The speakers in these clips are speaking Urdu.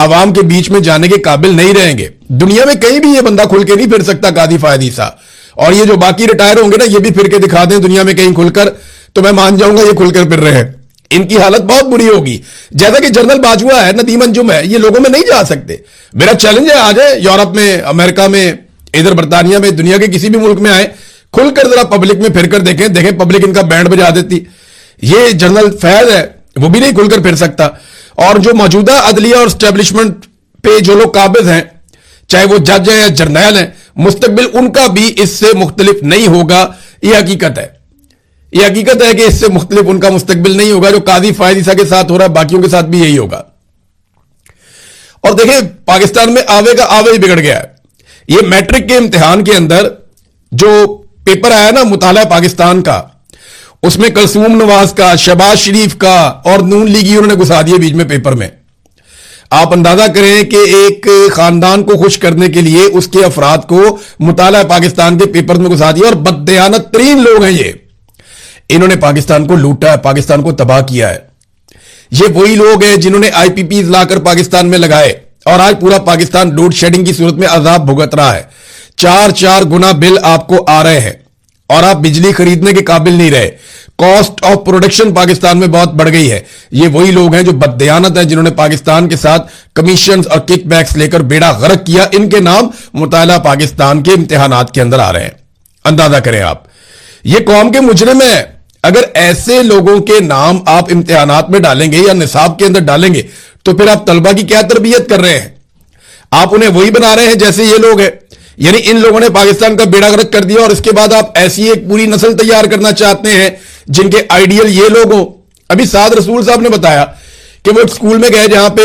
عوام کے بیچ میں جانے کے قابل نہیں رہیں گے. دنیا میں کہیں بھی یہ بندہ کھل کے نہیں پھر سکتا قاضی فائد عیسیٰ. اور یہ جو باقی ریٹائر ہوں گے نا, یہ بھی پھر کے دکھا دیں دنیا میں کہیں کھل کر, تو میں مان جاؤں گا یہ کھل کر پھر رہے ہیں. ان کی حالت بہت بری ہوگی. جیسا کہ جنرل باجوہ ہے, ندیم انجم ہے, یہ لوگوں میں نہیں جا سکتے. میرا چیلنج ہے, آ جائے یورپ میں, امریکہ میں, ادھر برطانیہ میں, دنیا کے کسی بھی ملک میں آئے, کھل کر ذرا پبلک میں پھر کر دیکھیں پبلک ان کا بینڈ بجا دیتی. یہ جنرل فیض ہے, وہ بھی نہیں کھل کر پھر سکتا. اور جو موجودہ عدلیہ اور اسٹیبلشمنٹ پہ جو لوگ قابض ہیں, چاہے وہ جج ہیں یا جرنیل ہیں, مستقبل ان کا بھی اس سے مختلف نہیں ہوگا. یہ حقیقت ہے. یہ حقیقت ہے کہ اس سے مختلف ان کا مستقبل نہیں ہوگا. جو قاضی فائد عیسیٰ کے ساتھ ہو رہا ہے, باقیوں کے ساتھ بھی یہی ہوگا. اور دیکھیں, پاکستان میں آوے کا آوے ہی بگڑ گیا ہے. یہ میٹرک کے امتحان کے اندر جو پیپر آیا نا مطالعہ پاکستان کا, اس میں کلثوم نواز کا, شہباز شریف کا اور نون لیگی انہوں نے گھسا دیے بیچ میں پیپر میں. آپ اندازہ کریں کہ ایک خاندان کو خوش کرنے کے لیے اس کے افراد کو مطالعہ پاکستان کے پیپر میں گھسا دیا. اور بددیانت ترین لوگ ہیں یہ. انہوں نے پاکستان کو لوٹا ہے, پاکستان کو تباہ کیا ہے. یہ وہی لوگ ہیں جنہوں نے آئی پی پیز لا کر پاکستان میں لگائے, اور آج پورا پاکستان لوڈ شیڈنگ کی صورت میں عذاب بھگت رہا ہے. 4 گنا بل آپ کو آ رہے ہیں اور آپ بجلی خریدنے کے قابل نہیں رہے. کاسٹ آف پروڈکشن پاکستان میں بہت بڑھ گئی ہے. یہ وہی لوگ ہیں جو بددیانت ہیں, جنہوں نے پاکستان کے ساتھ کمیشنز اور کک بیکس لے کر بیڑا غرق کیا. ان کے نام مطالعہ پاکستان کے امتحانات کے اندر آ رہے ہیں. اندازہ کریں آپ, یہ قوم کے مجرم ہیں. اگر ایسے لوگوں کے نام آپ امتحانات میں ڈالیں گے یا نصاب کے اندر ڈالیں گے, تو پھر آپ طلبہ کی کیا تربیت کر رہے ہیں؟ آپ انہیں وہی بنا رہے ہیں جیسے یہ لوگ ہیں. یعنی ان لوگوں نے پاکستان کا بیڑا غرق کر دیا, اور اس کے بعد آپ ایسی ایک پوری نسل تیار کرنا چاہتے ہیں جن کے آئیڈیل یہ لوگ ہوں. ابھی سعد رسول صاحب نے بتایا کہ وہ ایک سکول میں گئے جہاں پہ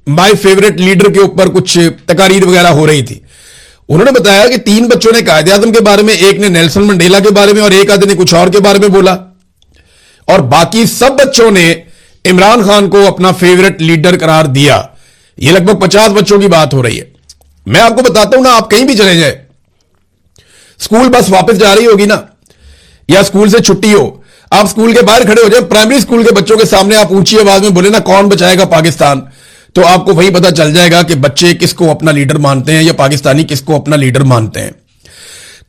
مائی فیوریٹ لیڈر کے اوپر کچھ تقاریر وغیرہ ہو رہی تھی. انہوں نے بتایا کہ 3 بچوں نے قائد اعظم کے بارے میں, ایک نے نیلسن منڈیلا کے بارے میں, اور ایک آدھے نے کچھ اور کے بارے میں بولا, اور باقی سب بچوں نے عمران خان کو اپنا فیوریٹ لیڈر قرار دیا. یہ لگ بھگ 50 بچوں کی بات ہو رہی ہے. میں آپ کو بتاتا ہوں نا, آپ کہیں بھی چلے جائیں, اسکول بس واپس جا رہی ہوگی نا, یا اسکول سے چھٹی ہو, آپ اسکول کے باہر کھڑے ہو جائیں, پرائمری اسکول کے بچوں کے سامنے آپ اونچی آواز میں بولے نا کون بچائے گا پاکستان, تو آپ کو وہی پتا چل جائے گا کہ بچے کس کو اپنا لیڈر مانتے ہیں یا پاکستانی کس کو اپنا لیڈر مانتے ہیں.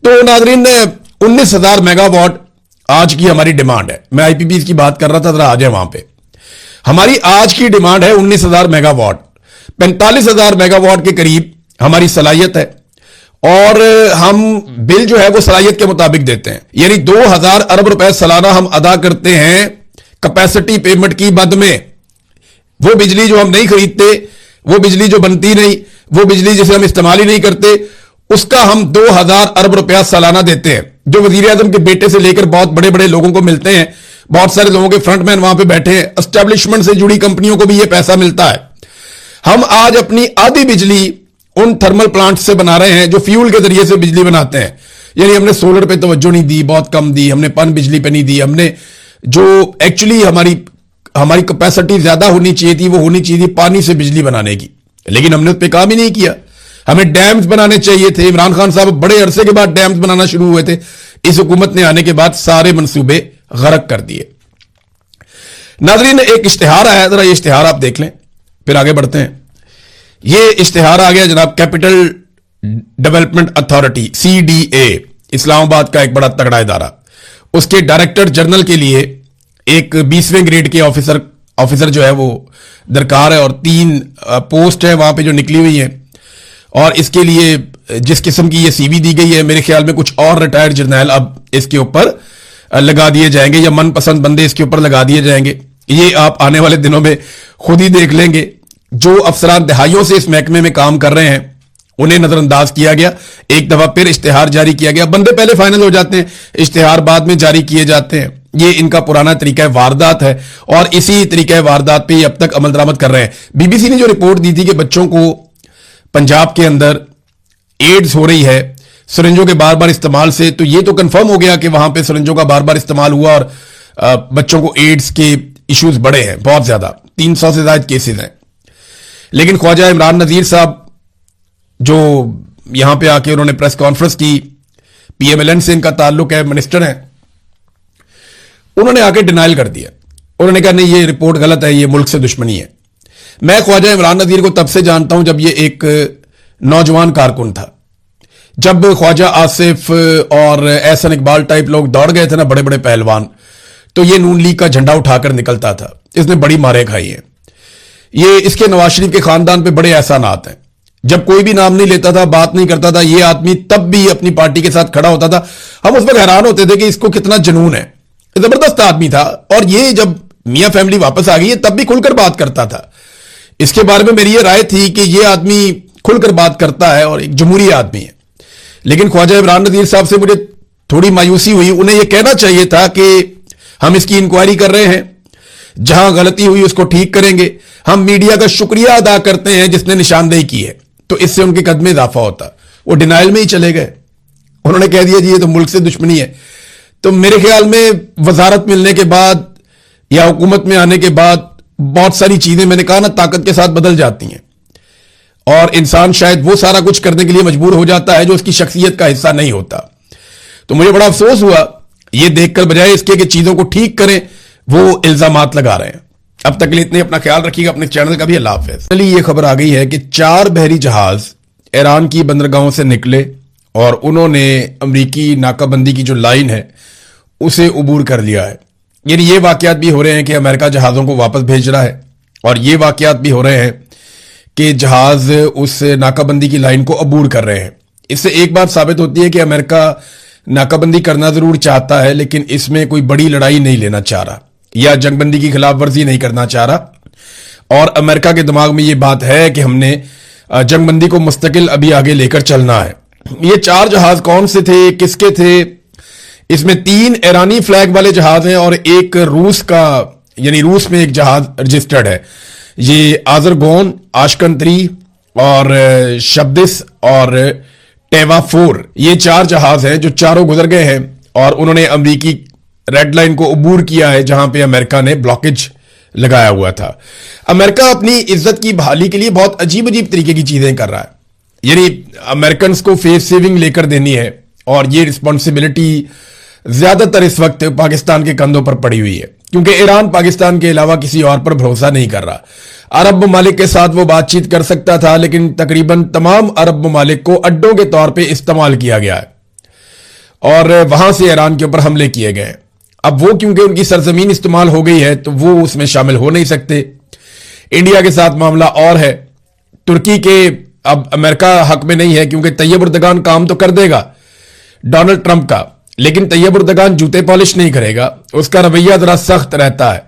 تو ناظرین, 19,000 میگا واٹ آج کی ہماری ڈیمانڈ ہے. میں آئی پی پیز کی بات کر رہا تھا, ذرا آ جائیں وہاں پہ. ہماری آج کی ڈیمانڈ ہے 19,000 میگا واٹ. 45,000 میگا واٹ کے قریب ہماری صلاحیت ہے, اور ہم بل جو ہے وہ صلاحیت کے مطابق دیتے ہیں. یعنی 2,000 ارب روپے سالانہ ہم ادا کرتے ہیں کیپیسٹی پیمنٹ کی بد میں. وہ بجلی جو ہم نہیں خریدتے, وہ بجلی جو بنتی نہیں, وہ بجلی جسے ہم استعمال ہی نہیں کرتے, اس کا ہم 2,000 ارب روپیہ سالانہ دیتے ہیں, جو وزیر اعظم کے بیٹے سے لے کر بہت بڑے بڑے لوگوں کو ملتے ہیں. بہت سارے لوگوں کے فرنٹ مین وہاں پہ بیٹھے ہیں, اسٹیبلشمنٹ سے جڑی کمپنیوں کو بھی یہ پیسہ ملتا ہے. ہم آج اپنی آدھی بجلی ان تھرمل پلانٹ سے بنا رہے ہیں جو فیول کے ذریعے سے بجلی بناتے ہیں. یعنی ہم نے سولر پہ توجہ نہیں دی, بہت کم دی, ہم نے پن بجلی پہ نہیں دی. ہم نے جو ایکچولی ہماری کیپیسٹی زیادہ ہونی چاہیے تھی, وہ ہونی چاہیے تھی پانی سے بجلی بنانے کی, لیکن ہم نے اس پہ کام ہی نہیں کیا. ہمیں ڈیمز بنانے چاہیے تھے. عمران خان صاحب بڑے عرصے کے بعد ڈیمز بنانا شروع ہوئے تھے. اس حکومت نے آنے کے بعد سارے منصوبے غرق کر دیے. ناظرین, ایک اشتہار آیا, ذرا یہ اشتہار آپ دیکھ لیں, پھر آگے بڑھتے ہیں. یہ اشتہار آ گیا جناب, کیپٹل ڈیولپمنٹ اتھارٹی CDA, اسلام آباد کا ایک بڑا تگڑا ادارہ. اس کے ڈائریکٹر جنرل کے لیے ایک 20ویں گریڈ کے آفیسر جو ہے وہ درکار ہے, اور 3 پوسٹ ہیں وہاں پہ جو نکلی ہوئی ہیں. اور اس کے لیے جس قسم کی یہ CV دی گئی ہے, میرے خیال میں کچھ اور ریٹائرڈ جرنیل اب اس کے اوپر لگا دیے جائیں گے, یا من پسند بندے اس کے اوپر لگا دیے جائیں گے. یہ آپ آنے والے دنوں میں خود ہی دیکھ لیں گے. جو افسران دہائیوں سے اس محکمے میں کام کر رہے ہیں, انہیں نظر انداز کیا گیا. ایک دفعہ پھر اشتہار جاری کیا گیا, بندے پہلے فائنل ہو جاتے ہیں, اشتہار بعد میں جاری کیے جاتے ہیں. یہ ان کا پرانا طریقہ واردات ہے, اور اسی طریقہ واردات پہ یہ اب تک عمل درآمد کر رہے ہیں. BBC نے جو رپورٹ دی تھی کہ بچوں کو پنجاب کے اندر ایڈز ہو رہی ہے سرنجوں کے بار بار استعمال سے, تو یہ تو کنفرم ہو گیا کہ وہاں پہ سرنجوں کا بار بار استعمال ہوا, اور بچوں کو ایڈز کے ایشوز بڑے ہیں, بہت زیادہ, 300 سے زائد کیسز ہیں. لیکن خواجہ عمران نذیر صاحب جو یہاں پہ آ کے انہوں نے پریس کانفرنس کی, PMLN سے ان کا تعلق ہے, منسٹر ہیں, انہوں نے آ کے ڈینائل کر دیا. انہوں نے کہا نہیں, یہ رپورٹ غلط ہے, یہ ملک سے دشمنی ہے. میں خواجہ عمران نذیر کو تب سے جانتا ہوں جب یہ ایک نوجوان کارکن تھا. جب خواجہ آصف اور احسن اقبال ٹائپ لوگ دوڑ گئے تھے نا، بڑے بڑے پہلوان، تو یہ نون لیگ کا جھنڈا اٹھا کر نکلتا تھا. اس نے بڑی مارے کھائی ہیں. یہ اس کے نواز شریف کے خاندان پہ بڑے احسانات ہیں. جب کوئی بھی نام نہیں لیتا تھا، بات نہیں کرتا تھا، یہ آدمی تب بھی اپنی پارٹی کے ساتھ کھڑا ہوتا تھا. ہم اس وقت حیران ہوتے تھے کہ اس کو کتنا جنون ہے. زبردست آدمی تھا. اور یہ جب میاں فیملی واپس آ گئی ہے تب بھی کھل کر بات کرتا تھا. اس کے بارے میں میری یہ رائے تھی کہ یہ آدمی کھل کر بات کرتا ہے اور ایک جمہوری آدمی ہے. لیکن خواجہ عمران نذیر صاحب سے مجھے تھوڑی مایوسی ہوئی. انہیں یہ کہنا چاہیے تھا کہ ہم اس کی انکوائری کر رہے ہیں، جہاں غلطی ہوئی اس کو ٹھیک کریں گے. ہم میڈیا کا شکریہ ادا کرتے ہیں جس نے نشاندہی کی ہے، تو اس سے ان کے قد میں اضافہ ہوتا. وہ ڈینائل میں ہی چلے گئے. انہوں نے کہہ دیا جی یہ تو ملک سے دشمنی ہے. تو میرے خیال میں وزارت ملنے کے بعد یا حکومت میں آنے کے بعد بہت ساری چیزیں، میں نے کہا نا، طاقت کے ساتھ بدل جاتی ہیں، اور انسان شاید وہ سارا کچھ کرنے کے لیے مجبور ہو جاتا ہے جو اس کی شخصیت کا حصہ نہیں ہوتا. تو مجھے بڑا افسوس ہوا یہ دیکھ کر، بجائے اس کے کہ چیزوں کو ٹھیک کریں وہ الزامات لگا رہے ہیں. اب تک کے لیے اتنے. اپنا خیال رکھیے گا، اپنے چینل کا بھی اللہ حافظ. چلیے، یہ خبر آ گئی ہے کہ 4 بحری جہاز ایران کی بندرگاہوں سے نکلے اور انہوں نے امریکی ناکہ بندی کی جو لائن ہے اسے عبور کر لیا ہے. یعنی یہ واقعات بھی ہو رہے ہیں کہ امریکہ جہازوں کو واپس بھیج رہا ہے، اور یہ واقعات بھی ہو رہے ہیں کہ جہاز اس ناکہ بندی کی لائن کو عبور کر رہے ہیں. اس سے ایک بات ثابت ہوتی ہے کہ امریکہ ناکہ بندی کرنا ضرور چاہتا ہے، لیکن اس میں کوئی بڑی لڑائی نہیں لینا چاہ رہا یا جنگ بندی کی خلاف ورزی نہیں کرنا چاہ رہا. اور امریکہ کے دماغ میں یہ بات ہے کہ ہم نے جنگ بندی کو مستقل ابھی آگے لے کر چلنا ہے. یہ 4 جہاز کون سے تھے، کس کے تھے؟ اس میں 3 ایرانی فلیگ والے جہاز ہیں اور ایک روس کا، یعنی روس میں ایک جہاز رجسٹرڈ ہے. یہ آزرگون، آشکن 3 اور شبدس اور ٹیوا 4، یہ 4 جہاز ہیں جو چاروں گزر گئے ہیں اور انہوں نے امریکی ریڈ لائن کو عبور کیا ہے جہاں پہ امریکہ نے بلاکیج لگایا ہوا تھا. امریکہ اپنی عزت کی بحالی کے لیے بہت عجیب طریقے کی چیزیں کر رہا ہے. یعنی امریکنز کو فیس سیونگ لے کر دینی ہے، اور یہ رسپانسبلٹی زیادہ تر اس وقت پاکستان کے کندھوں پر پڑی ہوئی ہے، کیونکہ ایران پاکستان کے علاوہ کسی اور پر بھروسہ نہیں کر رہا. عرب ممالک کے ساتھ وہ بات چیت کر سکتا تھا، لیکن تقریباً تمام عرب ممالک کو اڈوں کے طور پہ استعمال کیا گیا ہے اور وہاں سے ایران کے اوپر حملے کیے گئے. اب وہ کیونکہ ان کی سرزمین استعمال ہو گئی ہے تو وہ اس میں شامل ہو نہیں سکتے. انڈیا کے ساتھ معاملہ اور ہے. ترکی کے اب امریکہ حق میں نہیں ہے، کیونکہ طیب اردگان کام تو کر دے گا ڈونلڈ ٹرمپ کا، لیکن طیب اردگان جوتے پالش نہیں کرے گا، اس کا رویہ ذرا سخت رہتا ہے.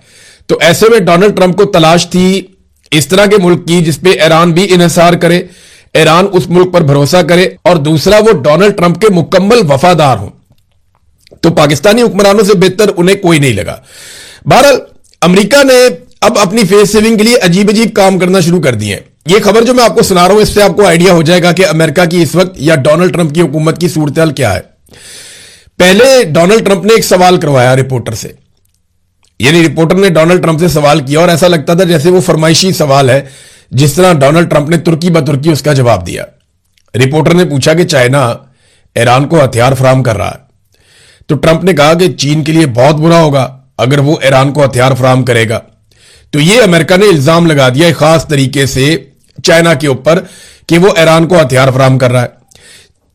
تو ایسے میں ڈونلڈ ٹرمپ کو تلاش تھی اس طرح کے ملک کی جس پہ ایران بھی انحصار کرے، ایران اس ملک پر بھروسہ کرے، اور دوسرا وہ ڈونلڈ ٹرمپ کے مکمل وفادار ہوں. تو پاکستانی حکمرانوں سے بہتر انہیں کوئی نہیں لگا. بہرحال امریکہ نے اب اپنی فیس سیونگ کے لیے عجیب کام کرنا شروع کر دیے. یہ خبر جو میں آپ کو سنا رہا ہوں اس سے آپ کو آئیڈیا ہو جائے گا کہ امریکہ کی اس وقت یا ڈونلڈ ٹرمپ کی حکومت کی صورتحال کیا ہے. پہلے ڈونلڈ ٹرمپ نے ایک سوال کروایا رپورٹر سے، یعنی رپورٹر نے ڈونلڈ ٹرمپ سے سوال کیا اور ایسا لگتا تھا جیسے وہ فرمائشی سوال ہے، جس طرح ڈونلڈ ٹرمپ نے ترکی بترکی اس کا جواب دیا. رپورٹر نے پوچھا کہ چائنا ایران کو ہتھیار فراہم کر رہا ہے، تو ٹرمپ نے کہا کہ چین کے لیے بہت برا ہوگا اگر وہ ایران کو ہتھیار فراہم کرے گا. تو یہ امریکہ نے الزام لگا دیا ایک خاص طریقے سے چائنا کے اوپر کہ وہ ایران کو ہتھیار فراہم کر رہا ہے.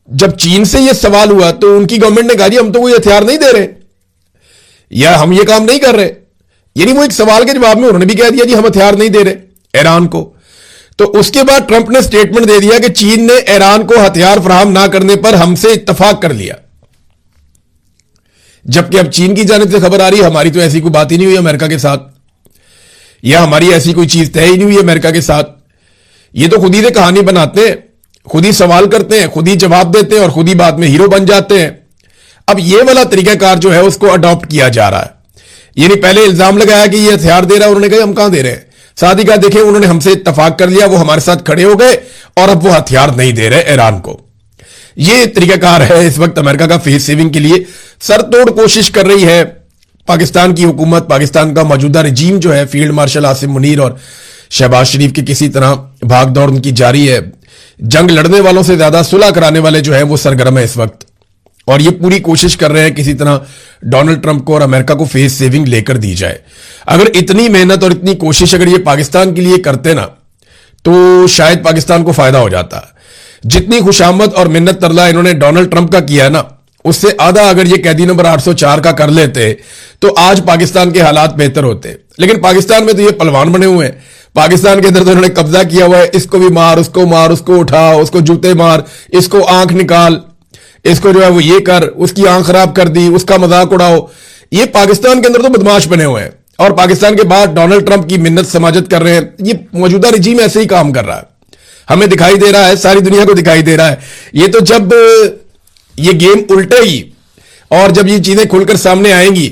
جب چین سے یہ سوال ہوا تو ان کی گورنمنٹ نے کہا جی ہم تو کوئی ہتھیار نہیں دے رہے یا ہم یہ کام نہیں کر رہے. یعنی وہ ایک سوال کے جواب میں انہوں نے بھی کہہ دیا جی ہم ہتھیار نہیں دے رہے ایران کو. تو اس کے بعد ٹرمپ نے سٹیٹمنٹ دے دیا کہ چین نے ایران کو ہتھیار فراہم نہ کرنے پر ہم سے اتفاق کر لیا. جبکہ اب چین کی جانب سے خبر آ رہی ہے ہماری تو ایسی کوئی بات ہی نہیں ہوئی امریکہ کے ساتھ، یا ہماری ایسی کوئی چیز طے ہی نہیں ہوئی امریکہ کے ساتھ. یہ تو خود ہی سے کہانی بناتے ہیں، خود ہی سوال کرتے ہیں، خود ہی جواب دیتے ہیں اور خود ہی بعد میں ہیرو بن جاتے ہیں. اب یہ والا طریقہ کار جو ہے اس کو اڈاپٹ کیا جا رہا ہے. یعنی پہلے الزام لگایا کہ یہ ہتھیار دے رہا ہے، انہوں نے کہا ہم کہاں دے رہے ہیں. ساتھ ہی کہا دیکھیں انہوں نے ہم سے اتفاق کر لیا، وہ ہمارے ساتھ کھڑے ہو گئے اور اب وہ ہتھیار نہیں دے رہے ایران کو. یہ طریقہ کار ہے اس وقت امریکہ کا فیس سیونگ کے لیے. سر توڑ کوشش کر رہی ہے پاکستان کی حکومت، پاکستان کا موجودہ رجیم جو ہے، فیلڈ مارشل عاصم منیر اور شہباز شریف کی کسی طرح بھاگ دوڑ ان کی جاری ہے. جنگ لڑنے والوں سے زیادہ صلح کرانے والے جو ہیں وہ سرگرم ہے اس وقت. اور یہ پوری کوشش کر رہے ہیں کسی طرح ڈونلڈ ٹرمپ کو اور امریکہ کو فیس سیونگ لے کر دی جائے. اگر اتنی محنت اور اتنی کوشش اگر یہ پاکستان کے لیے کرتے نا تو شاید پاکستان کو فائدہ ہو جاتا. جتنی خوشامد اور منت ترلا انہوں نے ڈونلڈ ٹرمپ کا کیا ہے نا, اس سے آدھا اگر یہ قیدی نمبر 804 کا کر لیتے تو آج پاکستان کے حالات بہتر ہوتے. لیکن پاکستان میں تو یہ پلوان بنے ہوئے ہیں. پاکستان کے اندر تو انہوں نے قبضہ کیا ہوا ہے. اس کو بھی مار, اس کو مار, اس کو اٹھا, اس کو جوتے مار, اس کو آنکھ نکال, اس کو جو ہے وہ یہ کر, اس کی آنکھ خراب کر دی, اس کا مذاق اڑاؤ. یہ پاکستان کے اندر تو بدماش بنے ہوئے ہیں اور پاکستان کے بعد ڈونلڈ ٹرمپ کی منت سماجت کر رہے ہیں. یہ موجودہ رجیم ایسے ہی کام کر رہا ہے. ہمیں دکھائی دے رہا ہے, ساری دنیا کو دکھائی دے رہا ہے. یہ تو جب یہ گیم الٹے گی اور جب یہ چیزیں کھل کر سامنے آئیں گی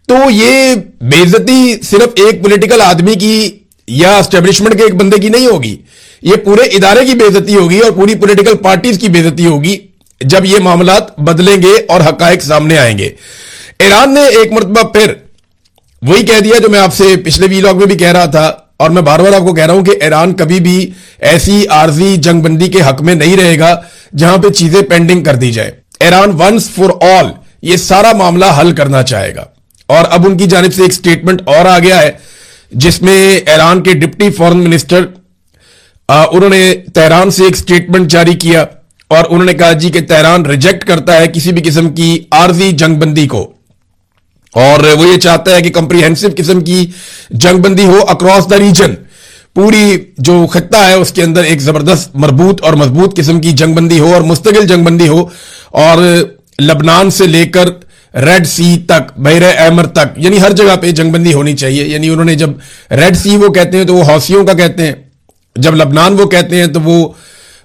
تو یہ بے عزتی صرف ایک پولیٹیکل آدمی کی یا اسٹیبلشمنٹ کے ایک بندے کی نہیں ہوگی, یہ پورے ادارے کی بے عزتی ہوگی اور پوری پولیٹیکل پارٹیز کی بے عزتی ہوگی جب یہ معاملات بدلیں گے اور حقائق سامنے آئیں گے. ایران نے ایک مرتبہ پھر وہی کہہ دیا جو میں آپ سے پچھلے ویلاگ میں بھی کہہ رہا تھا, اور میں بار بار آپ کو کہہ رہا ہوں کہ ایران کبھی بھی ایسی عارضی جنگ بندی کے حق میں نہیں رہے گا جہاں پہ چیزیں پینڈنگ کر دی جائے. ایران ونس فار آل یہ سارا معاملہ حل کرنا چاہے گا. اور اب ان کی جانب سے ایک سٹیٹمنٹ اور آ گیا ہے جس میں ایران کے ڈپٹی فارن منسٹر انہوں نے تہران سے ایک سٹیٹمنٹ جاری کیا اور انہوں نے کہا جی کہ تہران ریجیکٹ کرتا ہے کسی بھی قسم کی عارضی جنگ بندی کو, اور وہ یہ چاہتا ہے کہ کمپریہنسو قسم کی جنگ بندی ہو اکراس دا ریجن. پوری جو خطہ ہے اس کے اندر ایک زبردست مربوط اور مضبوط قسم کی جنگ بندی ہو اور مستقل جنگ بندی ہو, اور لبنان سے لے کر ریڈ سی تک, بحر احمر تک, یعنی ہر جگہ پہ جنگ بندی ہونی چاہیے. یعنی انہوں نے جب ریڈ سی وہ کہتے ہیں تو وہ حوثیوں کا کہتے ہیں, جب لبنان وہ کہتے ہیں تو وہ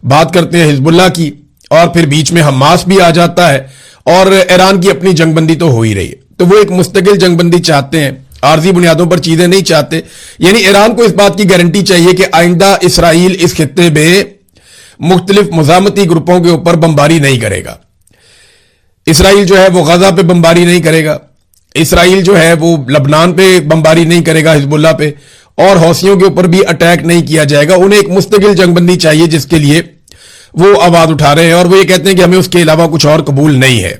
بات کرتے ہیں حزب اللہ کی, اور پھر بیچ میں حماس بھی آ جاتا ہے, اور ایران کی اپنی جنگ بندی تو ہو ہی رہی ہے. تو وہ ایک مستقل جنگ بندی چاہتے ہیں, عارضی بنیادوں پر چیزیں نہیں چاہتے. یعنی ایران کو اس بات کی گارنٹی چاہیے کہ آئندہ اسرائیل اس خطے میں مختلف مزاحمتی گروپوں کے اوپر بمباری نہیں کرے گا. اسرائیل جو ہے وہ غزہ پہ بمباری نہیں کرے گا, اسرائیل جو ہے وہ لبنان پہ بمباری نہیں کرے گا حزب اللہ پہ, اور حوثیوں کے اوپر بھی اٹیک نہیں کیا جائے گا. انہیں ایک مستقل جنگ بندی چاہیے جس کے لیے وہ آواز اٹھا رہے ہیں, اور وہ یہ کہتے ہیں کہ ہمیں اس کے علاوہ کچھ اور قبول نہیں ہے.